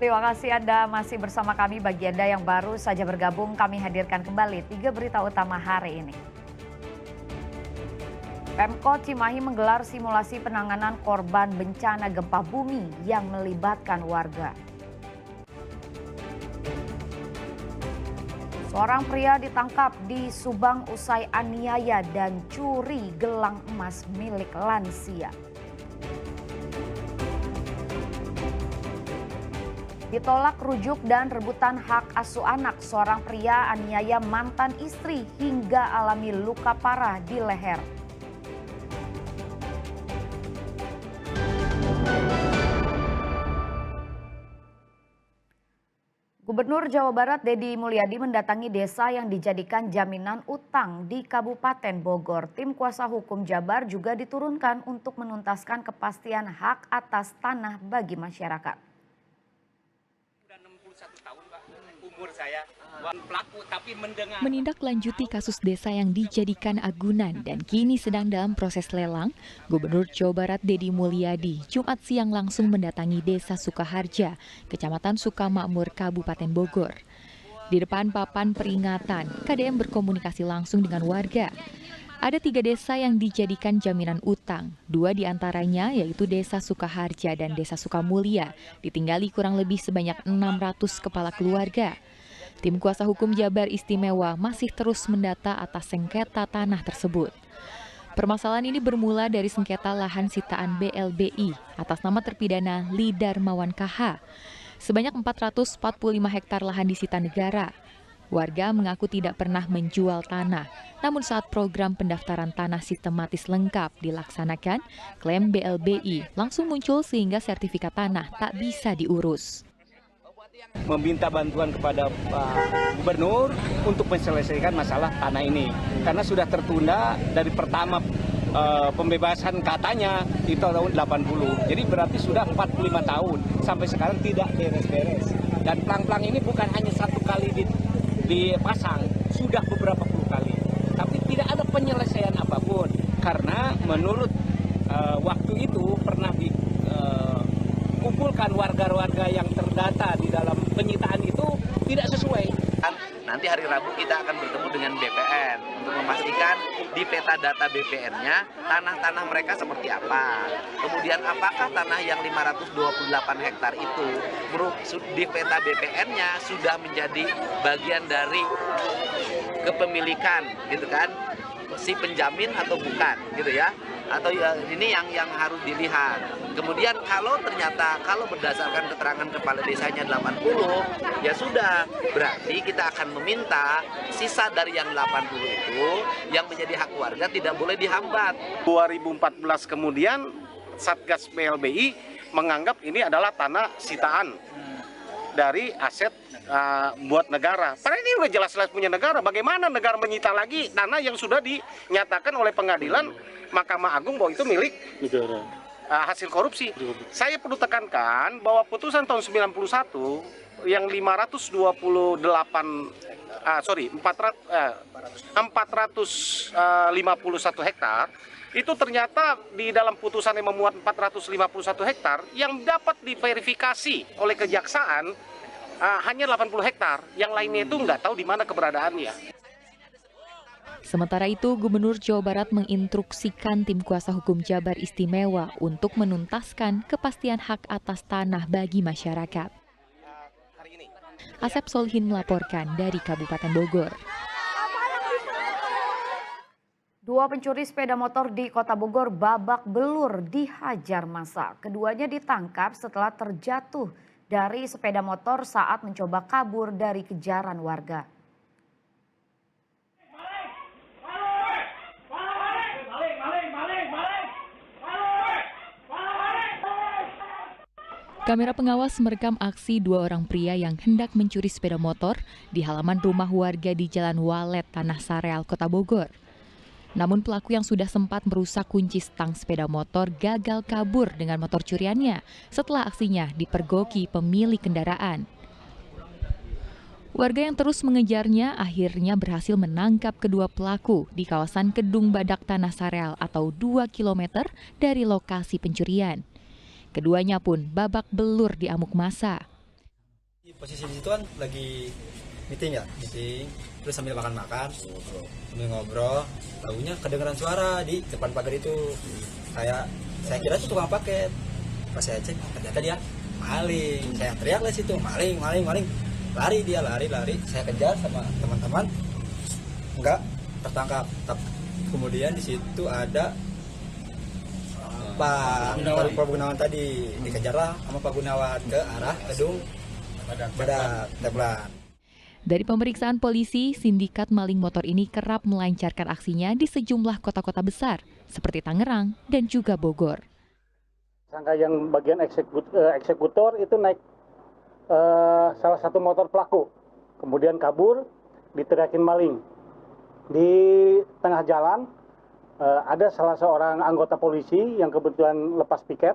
Terima kasih Anda masih bersama kami. Bagi Anda yang baru saja bergabung, kami hadirkan kembali 3 berita utama hari ini. Pemkot Cimahi menggelar simulasi penanganan korban bencana gempa bumi yang melibatkan warga. Seorang pria ditangkap di Subang usai aniaya dan curi gelang emas milik lansia. Ditolak rujuk dan rebutan hak asuh anak, seorang pria aniaya mantan istri hingga alami luka parah di leher. Gubernur Jawa Barat Deddy Mulyadi mendatangi desa yang dijadikan jaminan utang di Kabupaten Bogor. Tim kuasa hukum Jabar juga diturunkan untuk menuntaskan kepastian hak atas tanah bagi masyarakat. Menindaklanjuti kasus desa yang dijadikan agunan dan kini sedang dalam proses lelang, Gubernur Jawa Barat Deddy Mulyadi Jumat siang langsung mendatangi Desa Sukaharja, Kecamatan Sukamakmur, Kabupaten Bogor. Di depan papan peringatan, KDM berkomunikasi langsung dengan warga. Ada 3 desa yang dijadikan jaminan utang. 2 diantaranya yaitu Desa Sukaharja dan Desa Sukamulya, ditinggali kurang lebih sebanyak 600 kepala keluarga. Tim kuasa hukum Jabar Istimewa masih terus mendata atas sengketa tanah tersebut. Permasalahan ini bermula dari sengketa lahan sitaan BLBI atas nama terpidana Li Darmawan KH. Sebanyak 445 hektar lahan disita negara. Warga mengaku tidak pernah menjual tanah, namun saat program pendaftaran tanah sistematis lengkap dilaksanakan, klaim BLBI langsung muncul sehingga sertifikat tanah tak bisa diurus. Meminta bantuan kepada Pak Gubernur untuk menyelesaikan masalah tanah ini karena sudah tertunda dari pertama pembebasan katanya itu tahun 80, jadi berarti sudah 45 tahun sampai sekarang tidak beres-beres, dan plang-plang ini bukan hanya satu kali dipasang, sudah beberapa puluh kali, tapi tidak ada penyelesaian apapun karena menurut waktu itu pernah dikumpulkan warga-warga yang terdata di dalam penyitaan itu tidak sesuai. Nanti hari Rabu kita akan bertemu dengan BPN untuk memastikan di peta data BPN-nya tanah-tanah mereka seperti apa. Kemudian apakah tanah yang 528 hektar itu di peta BPN-nya sudah menjadi bagian dari kepemilikan gitu kan, si penjamin atau bukan gitu ya. Atau ya, ini yang harus dilihat. Kemudian kalau berdasarkan keterangan kepala desanya 80, ya sudah, berarti kita akan meminta sisa dari yang 80 itu yang menjadi hak warga tidak boleh dihambat. 2014 kemudian Satgas BLBI menganggap ini adalah tanah sitaan dari aset buat negara. Padahal ini udah jelas-jelas punya negara. Bagaimana negara menyita lagi tanah yang sudah dinyatakan oleh pengadilan Mahkamah Agung bahwa itu milik negara, hasil korupsi. Saya perlu tekankan bahwa putusan tahun 91 yang 451 hektar itu ternyata di dalam putusan yang memuat 451 hektar yang dapat diverifikasi oleh kejaksaan hanya 80 hektar, yang lainnya itu nggak tahu di mana keberadaannya. Sementara itu, Gubernur Jawa Barat menginstruksikan tim kuasa hukum Jabar Istimewa untuk menuntaskan kepastian hak atas tanah bagi masyarakat. Asep Solhin melaporkan dari Kabupaten Bogor. 2 pencuri sepeda motor di Kota Bogor babak belur dihajar massa. Keduanya ditangkap setelah terjatuh dari sepeda motor saat mencoba kabur dari kejaran warga. Kamera pengawas merekam aksi 2 orang pria yang hendak mencuri sepeda motor di halaman rumah warga di Jalan Walet, Tanah Sareal, Kota Bogor. Namun pelaku yang sudah sempat merusak kunci stang sepeda motor gagal kabur dengan motor curiannya setelah aksinya dipergoki pemilik kendaraan. Warga yang terus mengejarnya akhirnya berhasil menangkap kedua pelaku di kawasan Kedung Badak Tanah Sareal atau 2 km dari lokasi pencurian. Keduanya pun babak belur di amuk massa. Posisi di situ kan lagi meeting, terus sambil makan-makan, sambil ngobrol, tahunya kedengeran suara di depan pagar itu. Saya kira itu tukang paket. Pas saya cek, ternyata dia maling. Saya teriak lah situ, maling. Lari dia, lari. Saya kejar sama teman-teman, enggak tertangkap. Kemudian di situ ada Pak Gunawan tadi, dikejarlah sama Pak Gunawan ke arah gedung Badak Teblan. Dari pemeriksaan polisi, sindikat maling motor ini kerap melancarkan aksinya di sejumlah kota-kota besar seperti Tangerang dan juga Bogor. Sangka yang bagian eksekutor itu naik salah satu motor pelaku, kemudian kabur, diteriakin maling. Di tengah jalan ada salah seorang anggota polisi yang kebetulan lepas piket,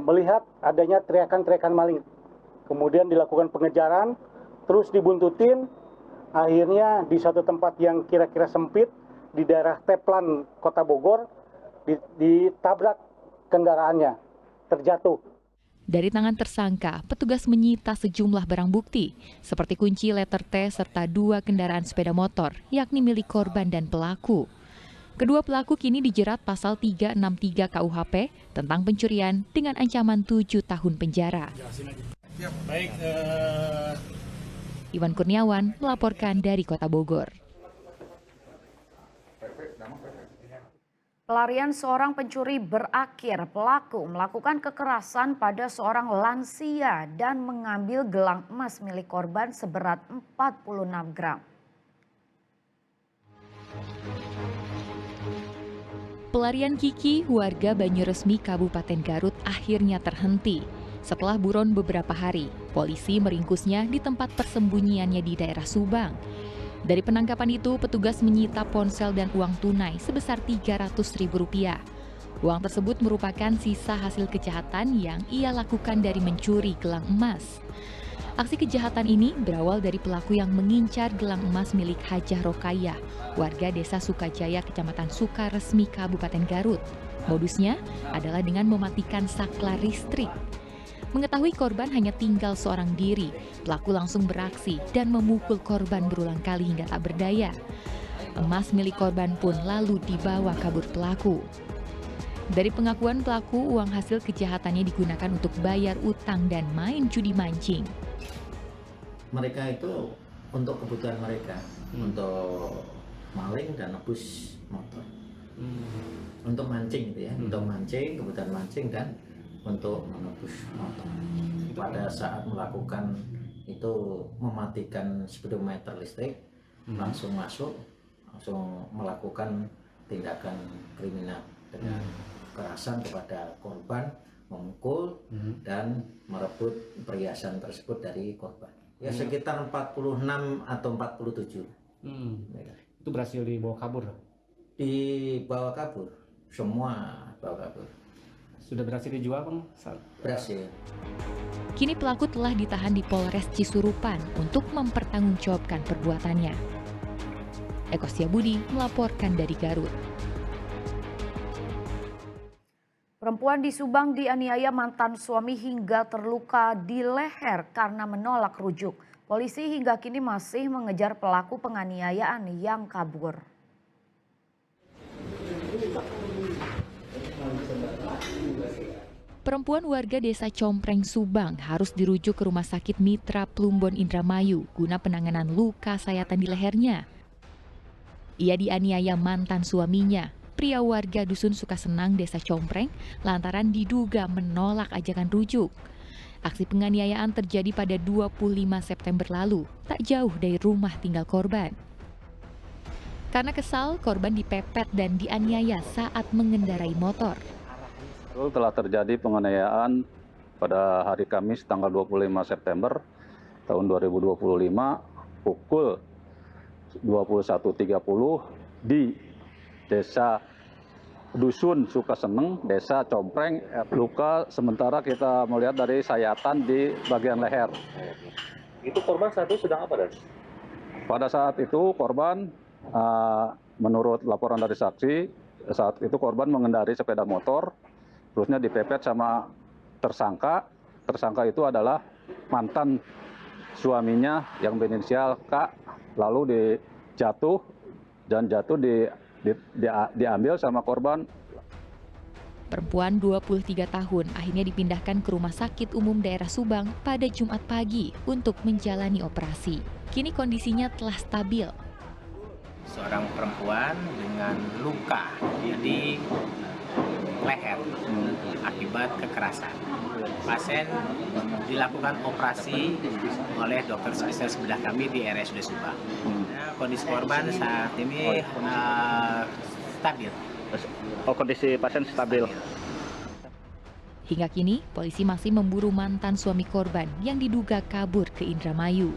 melihat adanya teriakan maling. Kemudian dilakukan pengejaran, terus dibuntutin, akhirnya di satu tempat yang kira-kira sempit, di daerah Teplan, Kota Bogor, ditabrak kendaraannya, terjatuh. Dari tangan tersangka, petugas menyita sejumlah barang bukti, seperti kunci letter T serta 2 kendaraan sepeda motor, yakni milik korban dan pelaku. Kedua pelaku kini dijerat pasal 363 KUHP tentang pencurian dengan ancaman 7 tahun penjara. Iwan Kurniawan melaporkan dari Kota Bogor. Pelarian seorang pencuri berakhir. Pelaku melakukan kekerasan pada seorang lansia dan mengambil gelang emas milik korban seberat 46 gram. Pelarian Kiki, warga Banyuresmi, Kabupaten Garut, akhirnya terhenti. Setelah buron beberapa hari, polisi meringkusnya di tempat persembunyiannya di daerah Subang. Dari penangkapan itu, petugas menyita ponsel dan uang tunai sebesar Rp300.000. Uang tersebut merupakan sisa hasil kejahatan yang ia lakukan dari mencuri gelang emas. Aksi kejahatan ini berawal dari pelaku yang mengincar gelang emas milik Hajah Rokayah, warga desa Sukajaya, Kecamatan Sukaresmi, Kabupaten Garut. Modusnya adalah dengan mematikan saklar listrik. Mengetahui korban hanya tinggal seorang diri, pelaku langsung beraksi dan memukul korban berulang kali hingga tak berdaya. Emas milik korban pun lalu dibawa kabur pelaku. Dari pengakuan pelaku, uang hasil kejahatannya digunakan untuk bayar utang dan main judi mancing. Mereka itu untuk kebutuhan mereka, untuk maling dan nebus motor. Untuk mancing gitu ya, untuk mancing, kebutuhan mancing dan untuk menebus motor. Pada saat melakukan itu mematikan speedometer listrik, langsung masuk, langsung melakukan tindakan kriminal dengan kekerasan kepada korban, memukul dan merebut perhiasan tersebut dari korban. Ya sekitar 46 atau 47. Itu berhasil dibawa kabur? Dibawa kabur, semua bawa kabur. Sudah berhasil dijual, Bang? Berhasil. Kini pelaku telah ditahan di Polres Cisurupan untuk mempertanggungjawabkan perbuatannya. Eko Setiabudi melaporkan dari Garut. Perempuan di Subang dianiaya mantan suami hingga terluka di leher karena menolak rujuk. Polisi hingga kini masih mengejar pelaku penganiayaan yang kabur. Perempuan warga desa Compreng, Subang harus dirujuk ke Rumah Sakit Mitra Plumbon Indramayu guna penanganan luka sayatan di lehernya. Ia dianiaya mantan suaminya, pria warga Dusun Sukasenang, Desa Compreng, lantaran diduga menolak ajakan rujuk. Aksi penganiayaan terjadi pada 25 September lalu, tak jauh dari rumah tinggal korban. Karena kesal, korban dipepet dan dianiaya saat mengendarai motor. Telah terjadi penganiayaan pada hari Kamis tanggal 25 September tahun 2025 pukul 21.30 di Desa Dusun Sukaseneng, Desa Compreng. Luka sementara kita melihat dari sayatan di bagian leher. Itu korban saat itu sedang apa, Dan? Pada saat itu korban, menurut laporan dari saksi, saat itu korban mengendarai sepeda motor, terusnya dipepet sama tersangka. Tersangka itu adalah mantan suaminya yang berinisial K, lalu diambil sama korban. Perempuan 23 tahun akhirnya dipindahkan ke Rumah Sakit Umum Daerah Subang pada Jumat pagi untuk menjalani operasi. Kini kondisinya telah stabil. Seorang perempuan dengan luka di leher akibat kekerasan. Pasien dilakukan operasi oleh dokter spesialis bedah kami di RSUD Subang. Kondisi korban saat ini stabil. Oh, kondisi pasien stabil. Hingga kini, polisi masih memburu mantan suami korban yang diduga kabur ke Indramayu.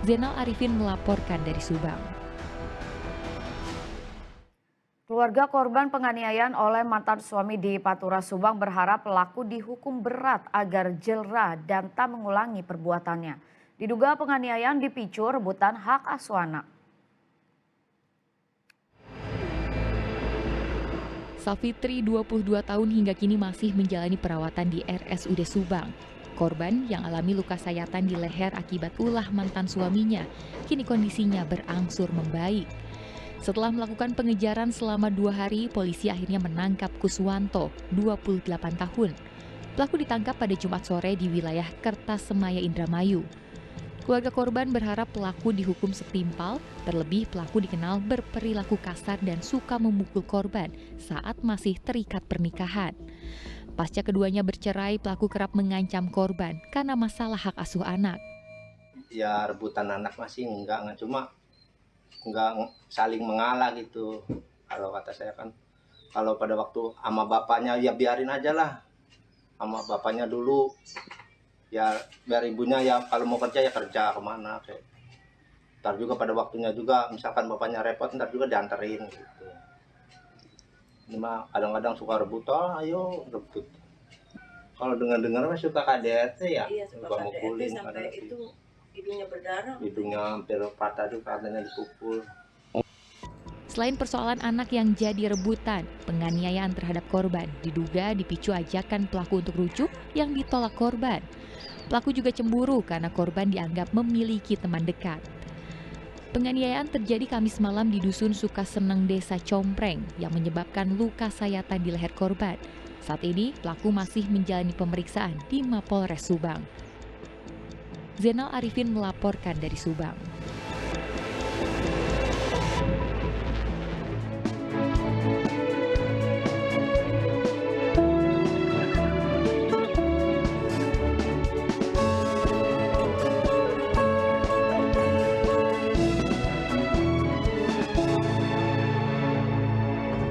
Zainal Arifin melaporkan dari Subang. Keluarga korban penganiayaan oleh mantan suami di Pantura Subang berharap pelaku dihukum berat agar jera dan tak mengulangi perbuatannya. Diduga penganiayaan dipicu rebutan hak asuh anak. Safitri, 22 tahun hingga kini masih menjalani perawatan di RSUD Subang. Korban yang alami luka sayatan di leher akibat ulah mantan suaminya, kini kondisinya berangsur membaik. Setelah melakukan pengejaran selama 2 hari, polisi akhirnya menangkap Kuswanto, 28 tahun. Pelaku ditangkap pada Jumat sore di wilayah Kertasemaya, Indramayu. Keluarga korban berharap pelaku dihukum setimpal, terlebih pelaku dikenal berperilaku kasar dan suka memukul korban saat masih terikat pernikahan. Pasca keduanya bercerai, pelaku kerap mengancam korban karena masalah hak asuh anak. Ya rebutan anak masih enggak, cuma enggak saling mengalah gitu. Kalau kata saya kan, kalau pada waktu sama bapaknya ya biarin aja lah, sama bapaknya dulu. Ya biar ibunya ya kalau mau kerja ya kerja kemana kayak. Ntar juga pada waktunya juga misalkan bapaknya repot ntar juga dianterin gitu. Ini mah kadang-kadang suka rebut, ayo rebut. Kalau dengar-dengar mah suka KDRT ya, iya, suka mukulin sampai itu hidungnya berdarah. Hidungnya hampir patah juga katanya dipukul. Selain persoalan anak yang jadi rebutan, penganiayaan terhadap korban diduga dipicu ajakan pelaku untuk rujuk yang ditolak korban. Pelaku juga cemburu karena korban dianggap memiliki teman dekat. Penganiayaan terjadi Kamis malam di Dusun Sukaseneng, Desa Compreng yang menyebabkan luka sayatan di leher korban. Saat ini, pelaku masih menjalani pemeriksaan di Mapolres Subang. Zainal Arifin melaporkan dari Subang.